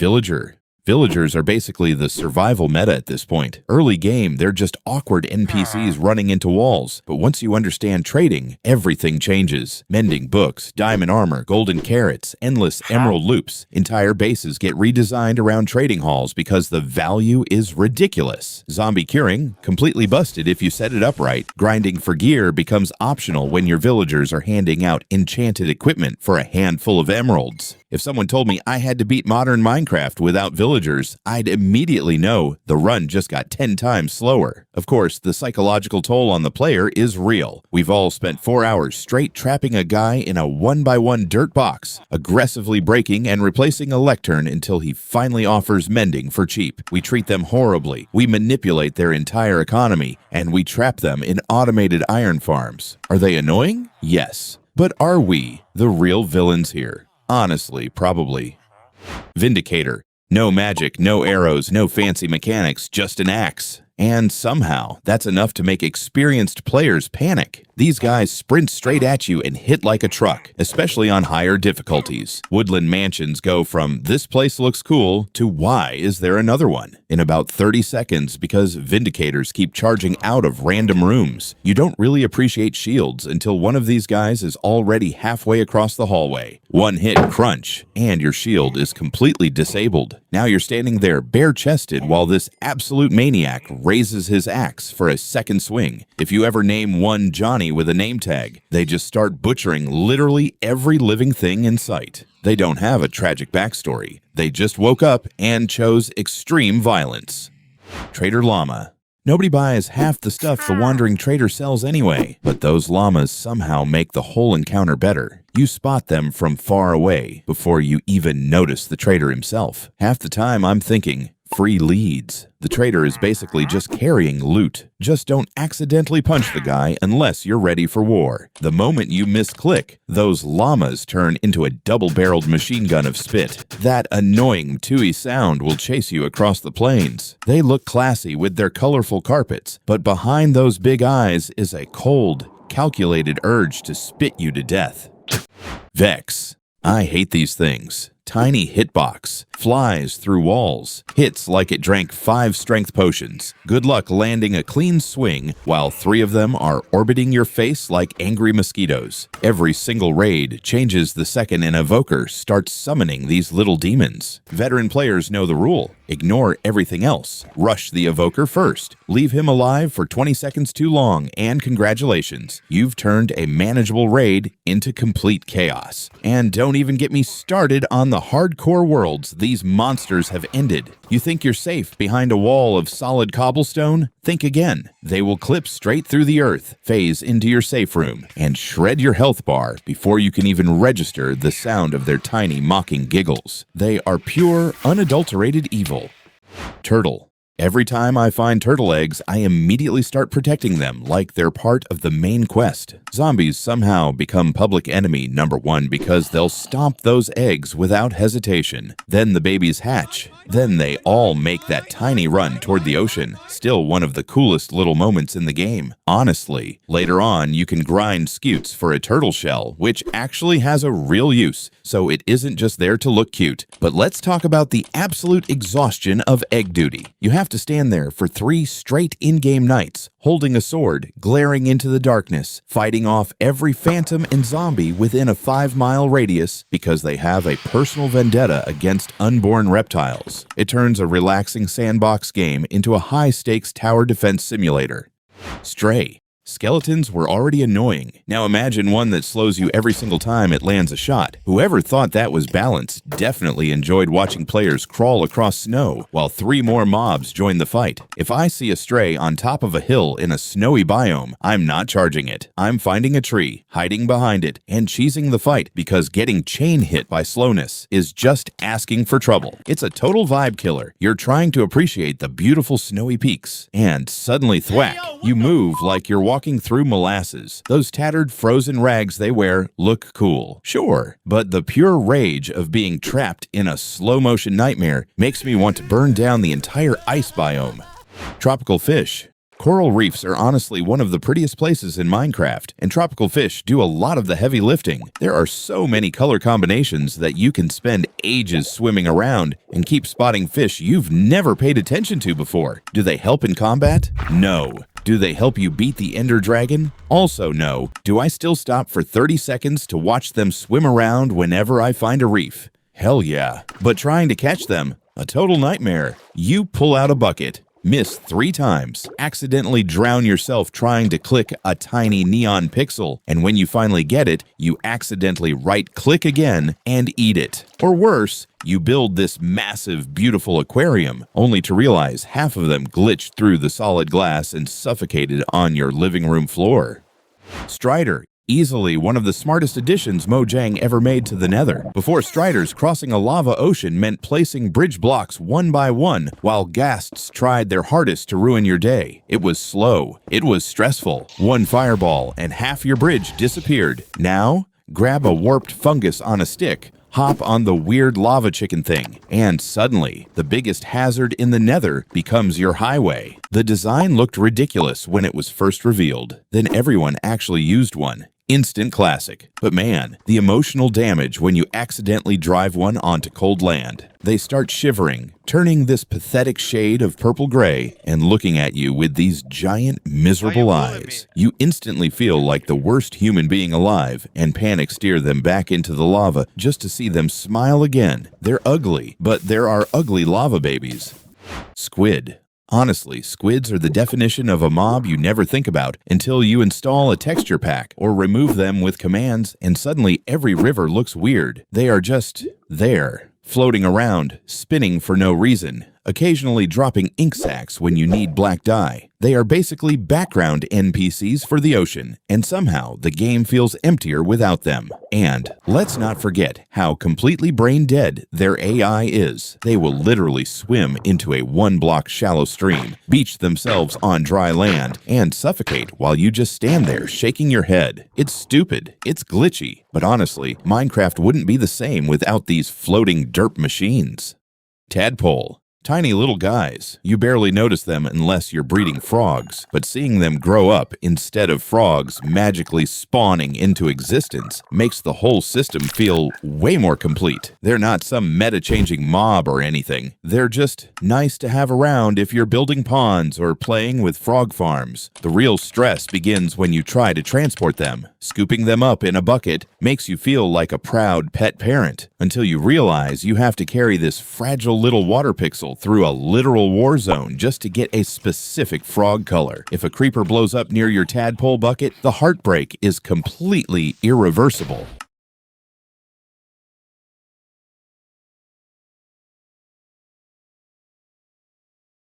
Villager. Villagers are basically the survival meta at this point. Early game, they're just awkward NPCs running into walls. But once you understand trading, everything changes. Mending books, diamond armor, golden carrots, endless emerald loops. Entire bases get redesigned around trading halls because the value is ridiculous. Zombie curing, completely busted if you set it up right. Grinding for gear becomes optional when your villagers are handing out enchanted equipment for a handful of emeralds. If someone told me I had to beat modern Minecraft without villagers, I'd immediately know the run just got 10 times slower. Of course, the psychological toll on the player is real. We've all spent 4 hours straight trapping a guy in a 1x1 dirt box, aggressively breaking and replacing a lectern until he finally offers mending for cheap. We treat them horribly, we manipulate their entire economy, and we trap them in automated iron farms. Are they annoying? Yes. But are we the real villains here? Honestly, probably. Vindicator. No magic, no arrows, no fancy mechanics, just an axe. And somehow, that's enough to make experienced players panic. These guys sprint straight at you and hit like a truck, especially on higher difficulties. Woodland mansions go from "this place looks cool" to "why is there another one?" in about 30 seconds because Vindicators keep charging out of random rooms. You don't really appreciate shields until one of these guys is already halfway across the hallway. One hit crunch, and your shield is completely disabled. Now you're standing there bare-chested while this absolute maniac raises his axe for a second swing. If you ever name one Johnny with a name tag, they just start butchering literally every living thing in sight. They don't have a tragic backstory. They just woke up and chose extreme violence. Trader Llama. Nobody buys half the stuff the wandering trader sells anyway, but those llamas somehow make the whole encounter better. You spot them from far away before you even notice the trader himself. Half the time I'm thinking, free leads. The trader is basically just carrying loot. Just don't accidentally punch the guy unless you're ready for war. The moment you misclick, those llamas turn into a double-barreled machine gun of spit. That annoying tooey sound will chase you across the plains. They look classy with their colorful carpets, but behind those big eyes is a cold, calculated urge to spit you to death. Vex. I hate these things. Tiny hitbox, flies through walls, hits like it drank 5 strength potions. Good luck landing a clean swing while 3 of them are orbiting your face like angry mosquitoes. Every single raid changes the second an evoker starts summoning these little demons. Veteran players know the rule. Ignore everything else. Rush the evoker first. Leave him alive for 20 seconds too long, and congratulations, you've turned a manageable raid into complete chaos. And don't even get me started on the hardcore worlds these monsters have ended. You think you're safe behind a wall of solid cobblestone? Think again. They will clip straight through the earth, phase into your safe room, and shred your health bar before you can even register the sound of their tiny mocking giggles. They are pure, unadulterated evil. Turtle. Every time I find turtle eggs, I immediately start protecting them like they're part of the main quest. Zombies somehow become public enemy number 1 because they'll stomp those eggs without hesitation. Then the babies hatch. Then they all make that tiny run toward the ocean. Still one of the coolest little moments in the game. Honestly, later on you can grind scutes for a turtle shell, which actually has a real use, so it isn't just there to look cute. But let's talk about the absolute exhaustion of egg duty. You have to stand there for 3 straight in-game nights, holding a sword, glaring into the darkness, fighting off every phantom and zombie within a 5-mile radius because they have a personal vendetta against unborn reptiles. It turns a relaxing sandbox game into a high-stakes tower defense simulator. Stray. Skeletons were already annoying. Now imagine one that slows you every single time it lands a shot. Whoever thought that was balanced definitely enjoyed watching players crawl across snow while 3 more mobs join the fight. If I see a stray on top of a hill in a snowy biome, I'm not charging it. I'm finding a tree, hiding behind it, and cheesing the fight because getting chain hit by slowness is just asking for trouble. It's a total vibe killer. You're trying to appreciate the beautiful snowy peaks, and suddenly thwack, you move like you're walking through molasses. Those tattered frozen rags they wear look cool, sure, but the pure rage of being trapped in a slow-motion nightmare makes me want to burn down the entire ice biome. Tropical fish. Coral reefs are honestly one of the prettiest places in Minecraft, and tropical fish do a lot of the heavy lifting. There are so many color combinations that you can spend ages swimming around and keep spotting fish you've never paid attention to before. Do they help in combat? No. Do they help you beat the Ender Dragon? Also no. Do I still stop for 30 seconds to watch them swim around whenever I find a reef? Hell yeah. But trying to catch them? A total nightmare. You pull out a bucket, miss 3 times, accidentally drown yourself trying to click a tiny neon pixel, and when you finally get it, you accidentally right-click again and eat it. Or worse, you build this massive, beautiful aquarium, only to realize half of them glitched through the solid glass and suffocated on your living room floor. Strider. Easily one of the smartest additions Mojang ever made to the Nether. Before Striders, crossing a lava ocean meant placing bridge blocks one by one, while ghasts tried their hardest to ruin your day. It was slow. It was stressful. One fireball and half your bridge disappeared. Now, grab a warped fungus on a stick, hop on the weird lava chicken thing, and suddenly, the biggest hazard in the Nether becomes your highway. The design looked ridiculous when it was first revealed. Then everyone actually used one. Instant classic. But man, the emotional damage when you accidentally drive one onto cold land. They start shivering, turning this pathetic shade of purple gray and looking at you with these giant, miserable eyes. You instantly feel like the worst human being alive and panic steer them back into the lava just to see them smile again. They're ugly, but there are ugly lava babies. Squid. Honestly, squids are the definition of a mob you never think about until you install a texture pack or remove them with commands, and suddenly every river looks weird. They are just there, floating around, spinning for no reason, occasionally dropping ink sacs when you need black dye. They are basically background NPCs for the ocean, and somehow the game feels emptier without them. And let's not forget how completely brain dead their AI is. They will literally swim into a 1-block shallow stream, beach themselves on dry land, and suffocate while you just stand there shaking your head. It's stupid, it's glitchy, but honestly, Minecraft wouldn't be the same without these floating derp machines. Tadpole. Tiny little guys. You barely notice them unless you're breeding frogs, but seeing them grow up instead of frogs magically spawning into existence makes the whole system feel way more complete. They're not some meta-changing mob or anything. They're just nice to have around if you're building ponds or playing with frog farms. The real stress begins when you try to transport them. Scooping them up in a bucket makes you feel like a proud pet parent, until you realize you have to carry this fragile little water pixel through a literal war zone just to get a specific frog color. If a creeper blows up near your tadpole bucket, the heartbreak is completely irreversible.